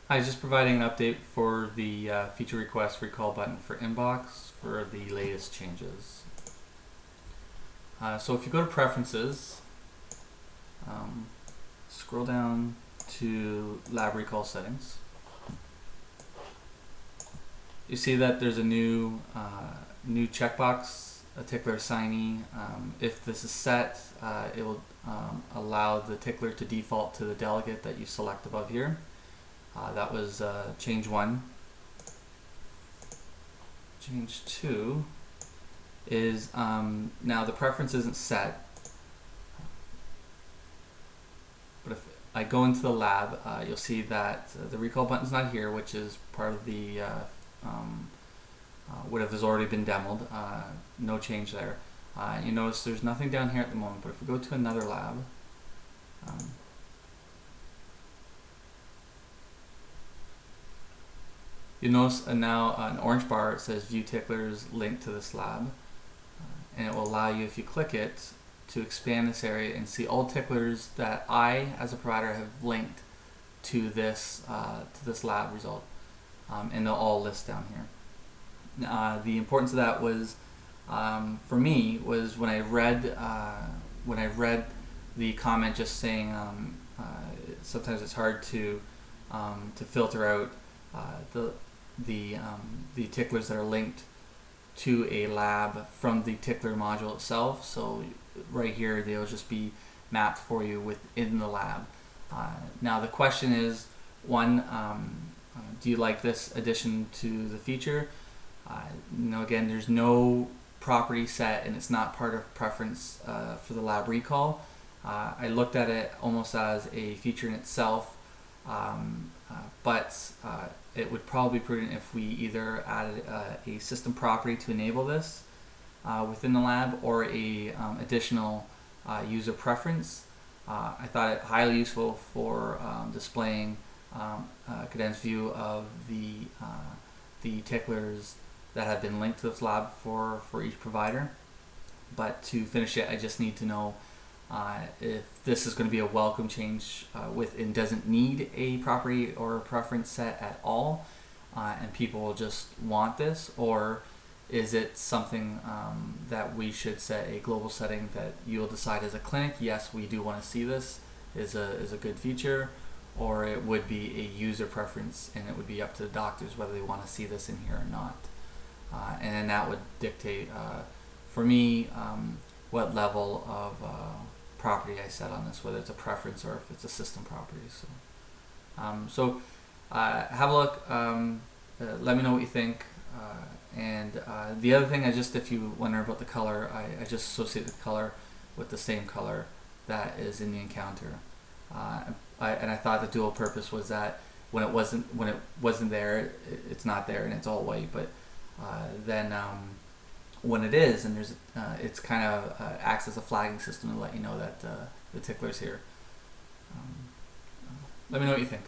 Hi, just providing an update for the feature request recall button for inbox for the latest changes. So if you go to preferences, scroll down to lab recall settings, you see that there's a new checkbox, a tickler assignee. If this is set, it will allow the tickler to default to the delegate that you select above here. That was change 1. Change 2 is now the preference isn't set, but if I go into the lab, you'll see that the recall button's not here, which is part of the what if has already been demoed. No change there. You notice there's nothing down here at the moment, but if we go to another lab, you'll notice now an orange bar. It says view ticklers linked to this lab, and it will allow you, if you click it, to expand this area and see all ticklers that I as a provider have linked to this lab result, and they'll all list down here. The importance of that was, for me, was when I read the comment just saying sometimes it's hard to filter out the ticklers that are linked to a lab from the tickler module itself. So right here they'll just be mapped for you within the lab. Now the question is, one, do you like this addition to the feature? Again, there's no property set and it's not part of preference for the lab recall. I looked at it almost as a feature in itself, but it would probably be prudent if we either added a system property to enable this within the lab, or a additional user preference. I thought it highly useful for displaying a condensed view of the ticklers that have been linked to this lab for each provider. But to finish it, I just need to know if this is going to be a welcome change and doesn't need a property or a preference set at all, and people will just want this, or is it something that we should set a global setting that you'll decide as a clinic, yes, we do want to see this, is a good feature, or it would be a user preference and it would be up to the doctors whether they want to see this in here or not. And then that would dictate, for me, what level of property I set on this, whether it's a preference or if it's a system property. So, have a look. Let me know what you think. And the other thing, if you wonder about the color, I just associate the color with the same color that is in the encounter. And I thought the dual purpose was that when it wasn't there, it's not there and it's all white. But then when it is, and it's kind of acts as a flagging system to let you know that the tickler's here. Let me know what you think.